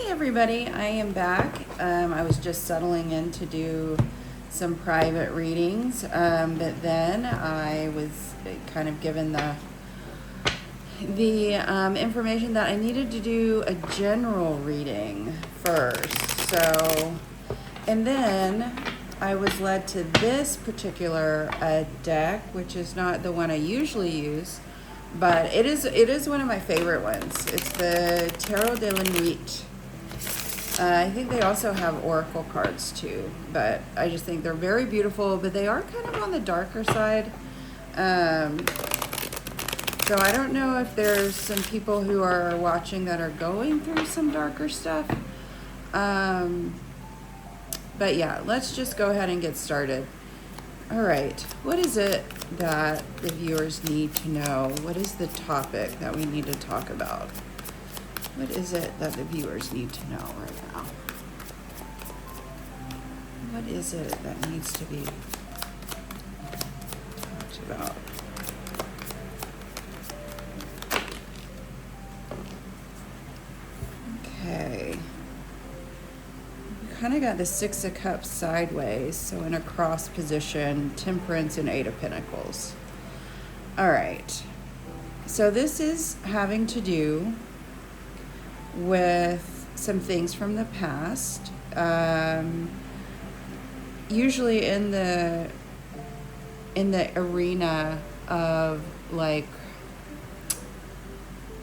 Hi everybody, I am back. I was just settling in to do some private readings, but then I was kind of given the information that I needed to do a general reading first. And then I was led to this particular deck, which is not the one I usually use, but it is one of my favorite ones. It's the Tarot de la Nuit. I think they also have oracle cards too, but I just think they're very beautiful, but they are kind of on the darker side. So I don't know if there's some people who are watching that are going through some darker stuff. But yeah, let's just go ahead and get started. All right, what is it that the viewers need to know? What is the topic that we need to talk about? What is it that the viewers need to know right now? What is it that needs to be talked about? Okay. We kind of got the Six of Cups sideways, so in a cross position, Temperance and Eight of Pentacles. All right. So this is having to do with some things from the past, usually in the arena of like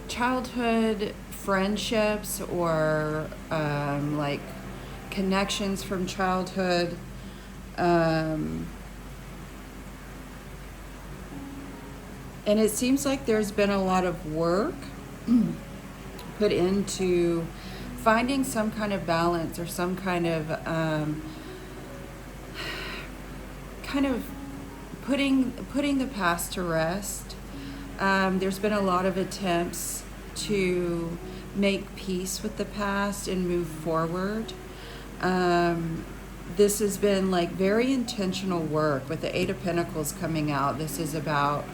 childhood friendships or like connections from childhood. And it seems like there's been a lot of work put into finding some kind of balance or some kind of putting the past to rest. There's been a lot of attempts to make peace with the past and move forward. This has been like very intentional work with the Eight of Pentacles coming out. This is about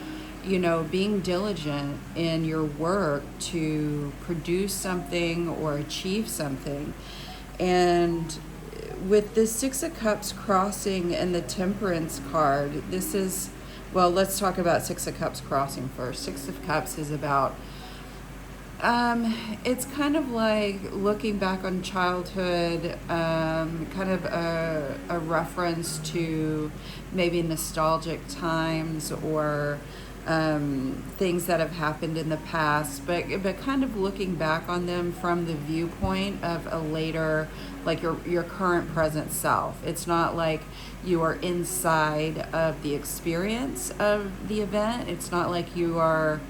being diligent in your work to produce something or achieve something. And with the Six of Cups crossing and the Temperance card, let's talk about Six of Cups crossing first. Six of Cups is about, it's kind of like looking back on childhood, kind of a reference to maybe nostalgic times or things that have happened in the past, but kind of looking back on them from the viewpoint of a later, like your current present self. It's not like you are inside of the experience of the event. It's not like you are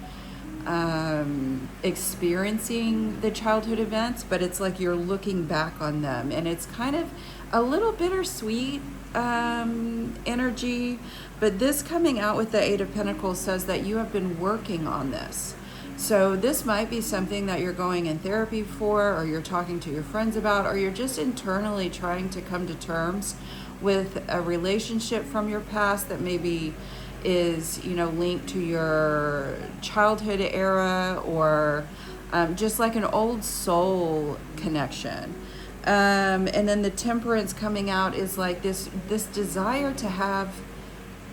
experiencing the childhood events, but it's like you're looking back on them, and it's kind of a little bittersweet energy. But this coming out with the Eight of Pentacles says that you have been working on this. So this might be something that you're going in therapy for, or you're talking to your friends about, or you're just internally trying to come to terms with a relationship from your past that maybe is, linked to your childhood era, or just like an old soul connection. And then the Temperance coming out is like this desire to have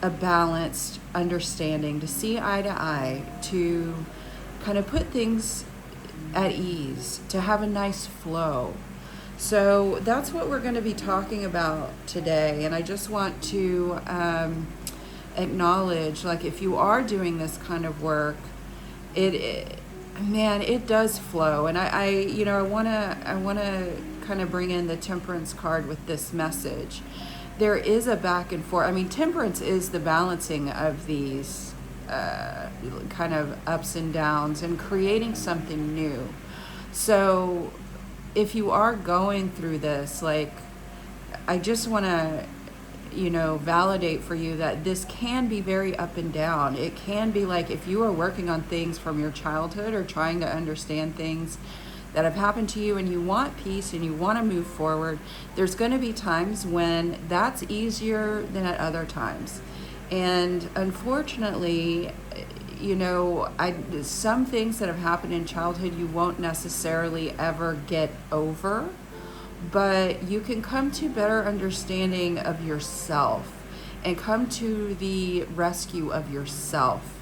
a balanced understanding, to see eye to eye, to kind of put things at ease, to have a nice flow. So that's what we're going to be talking about today. And I just want to acknowledge, like, if you are doing this kind of work, it does flow. And I want to kind of bring in the Temperance card with this message. There is a back and forth. I mean, Temperance is the balancing of these kind of ups and downs and creating something new. So if you are going through this, like, I just want to, validate for you that this can be very up and down. It can be like if you are working on things from your childhood or trying to understand things that have happened to you and you want peace and you want to move forward, there's going to be times when that's easier than at other times. And unfortunately, some things that have happened in childhood you won't necessarily ever get over, but you can come to better understanding of yourself and come to the rescue of yourself.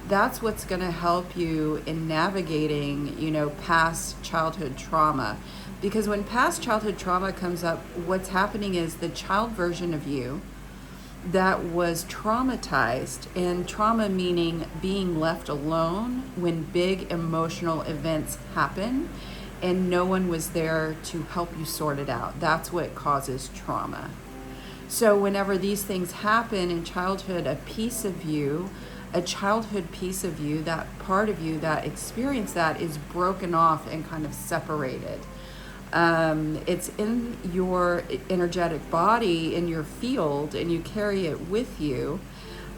That's what's going to help you in navigating, past childhood trauma. Because when past childhood trauma comes up, what's happening is the child version of you that was traumatized, and trauma meaning being left alone when big emotional events happen and no one was there to help you sort it out. That's what causes trauma. So whenever these things happen in childhood, a childhood piece of you, that part of you that experienced that, is broken off and kind of separated. It's in your energetic body, in your field, and you carry it with you.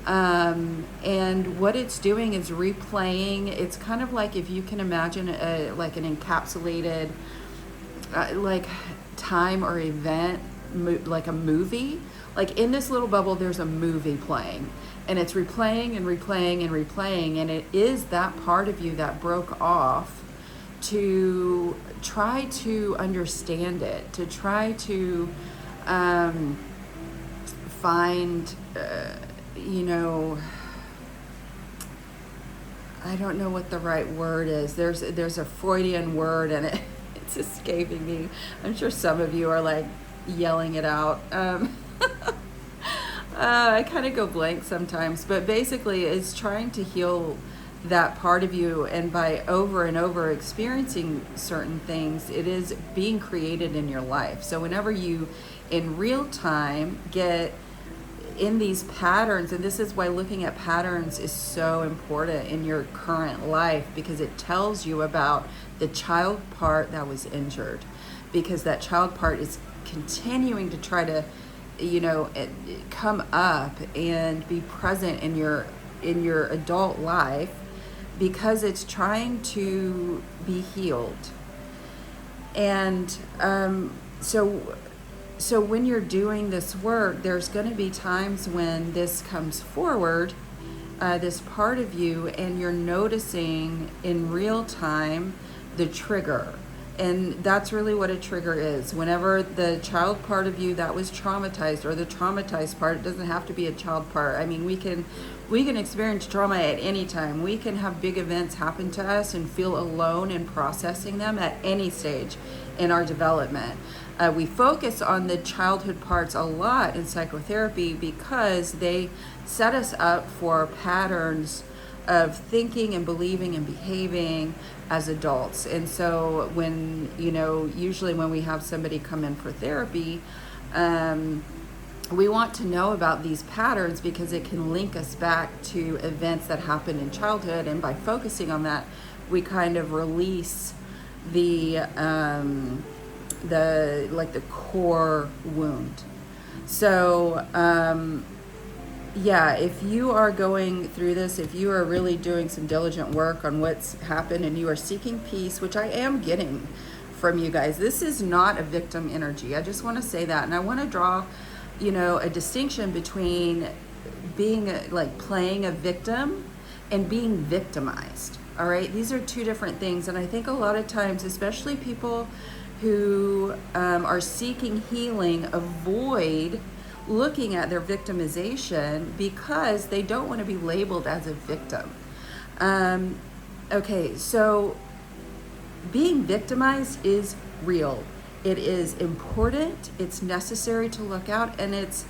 And what it's doing is replaying. It's kind of like, if you can imagine like an encapsulated like time or event, like a movie. Like in this little bubble, there's a movie playing, and it's replaying and replaying and replaying. And it is that part of you that broke off to try to understand it, to try to find, I don't know what the right word is. There's a Freudian word, and it's escaping me. I'm sure some of you are like yelling it out. I kind of go blank sometimes, but basically it's trying to heal that part of you, and by over and over experiencing certain things, it is being created in your life. So whenever you in real time get in these patterns, and this is why looking at patterns is so important in your current life, because it tells you about the child part that was injured, because that child part is continuing to try to come up and be present in your adult life, because it's trying to be healed. And so when you're doing this work, there's going to be times when this comes forward, this part of you, and you're noticing in real time the trigger. And that's really what a trigger is. Whenever the child part of you that was traumatized, or the traumatized part, it doesn't have to be a child part. I mean, we can experience trauma at any time. We can have big events happen to us and feel alone in processing them at any stage in our development. We focus on the childhood parts a lot in psychotherapy because they set us up for patterns of thinking and believing and behaving as adults. And so when, usually when we have somebody come in for therapy, we want to know about these patterns because it can link us back to events that happened in childhood. And by focusing on that, we kind of release the core wound. So, if you are going through this, if you are really doing some diligent work on what's happened and you are seeking peace, which I am getting from you guys, this is not a victim energy. I just want to say that. And I want to draw, a distinction between being playing a victim and being victimized. All right. These are two different things. And I think a lot of times, especially people who are seeking healing, avoid looking at their victimization because they don't want to be labeled as a victim. So being victimized is real. It is important. It's necessary to look out, and it's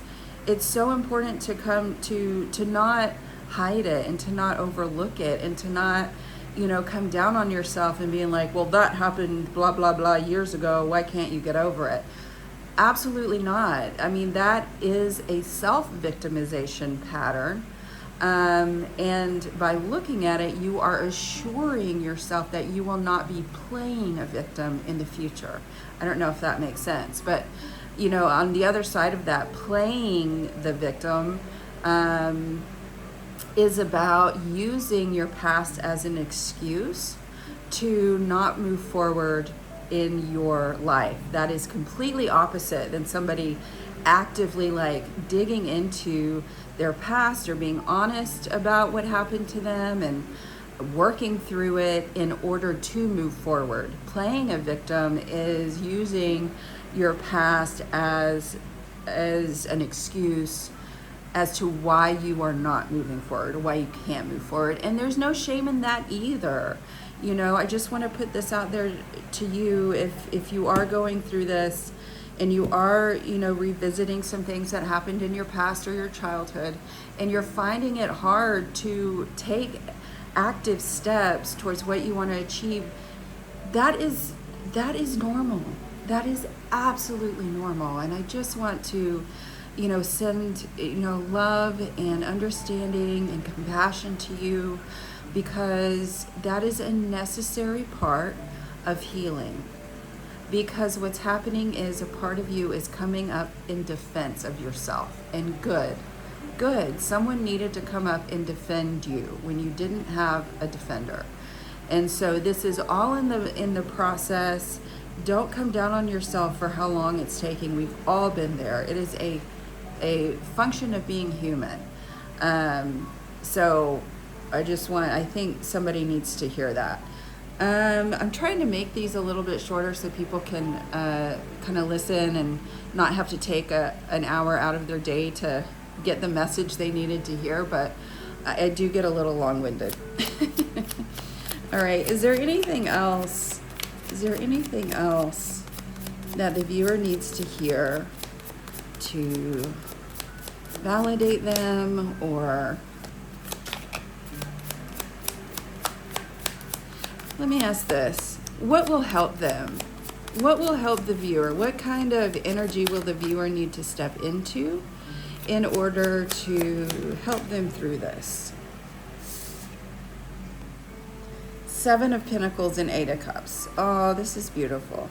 so important to come to not hide it and to not overlook it and to not come down on yourself and being like, well, that happened blah blah blah years ago, why can't you get over it? Absolutely not. I mean, that is a self-victimization pattern. And by looking at it, you are assuring yourself that you will not be playing a victim in the future. I don't know if that makes sense. But, on the other side of that, playing the victim is about using your past as an excuse to not move forward in your life. That is completely opposite than somebody actively like digging into their past or being honest about what happened to them and working through it in order to move forward. Playing a victim is using your past as an excuse as to why you are not moving forward, or why you can't move forward. And there's no shame in that either. You know, I just want to put this out there to you. If you are going through this and you are, you know, revisiting some things that happened in your past or your childhood, and you're finding it hard to take active steps towards what you want to achieve, that is normal. That is absolutely normal. And I just want to, you know, send, you know, love and understanding and compassion to you, because that is a necessary part of healing. Because what's happening is a part of you is coming up in defense of yourself. And good. Someone needed to come up and defend you when you didn't have a defender. And so this is all in the process. Don't come down on yourself for how long it's taking. We've all been there. It is a function of being human. So I think somebody needs to hear that. I'm trying to make these a little bit shorter so people can kind of listen and not have to take an hour out of their day to get the message they needed to hear, but I do get a little long-winded. All right, is there anything else that the viewer needs to hear to validate them, or let me ask this. What will help them? What will help the viewer? What kind of energy will the viewer need to step into in order to help them through this? 7 of Pentacles and 8 of Cups. Oh, this is beautiful.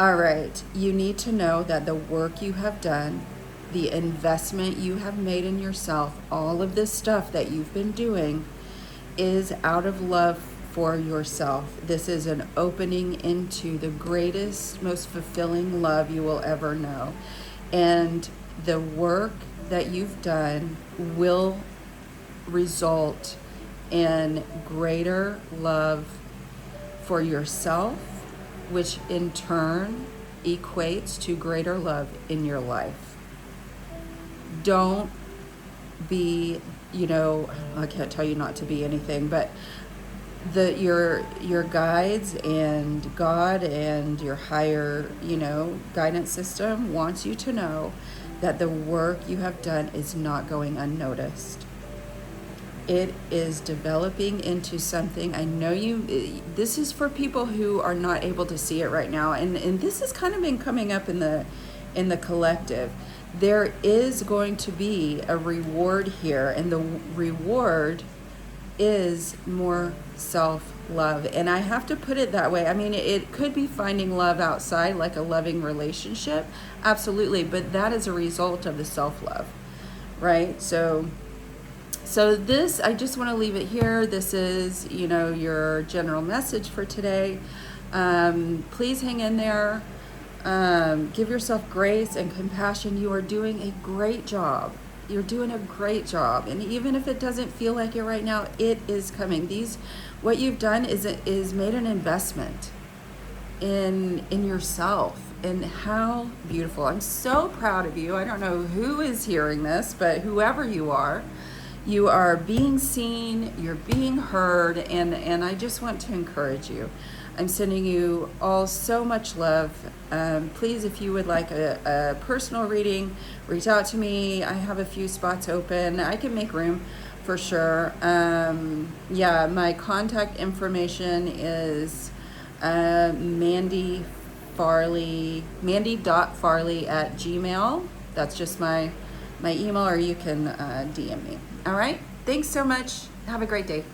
All right. You need to know that the work you have done, the investment you have made in yourself, all of this stuff that you've been doing is out of love for yourself. This is an opening into the greatest, most fulfilling love you will ever know. And the work that you've done will result in greater love for yourself, which in turn equates to greater love in your life. Don't be, you know, I can't tell you not to be anything, but your guides and God and your higher, you know, guidance system wants you to know that the work you have done is not going unnoticed. It is developing into something. I know this is for people who are not able to see it right now. And this has kind of been coming up in the collective. There is going to be a reward here, and the reward is more self-love. And I have to put it that way. I mean, it could be finding love outside, like a loving relationship. Absolutely. But that is a result of the self-love, right? So this, I just want to leave it here. This is, you know, your general message for today. Please hang in there. Give yourself grace and compassion. You are doing a great job. You're doing a great job. And even if it doesn't feel like it right now, it is coming. What you've done is made an investment in yourself. And how beautiful. I'm so proud of you. I don't know who is hearing this, but whoever you are being seen, you're being heard, and I just want to encourage you. I'm sending you all so much love. Please, if you would like a personal reading, reach out to me. I have a few spots open. I can make room for sure. Yeah, my contact information is mandy.farley@gmail. That's just my email, or you can DM me. All right. Thanks so much. Have a great day.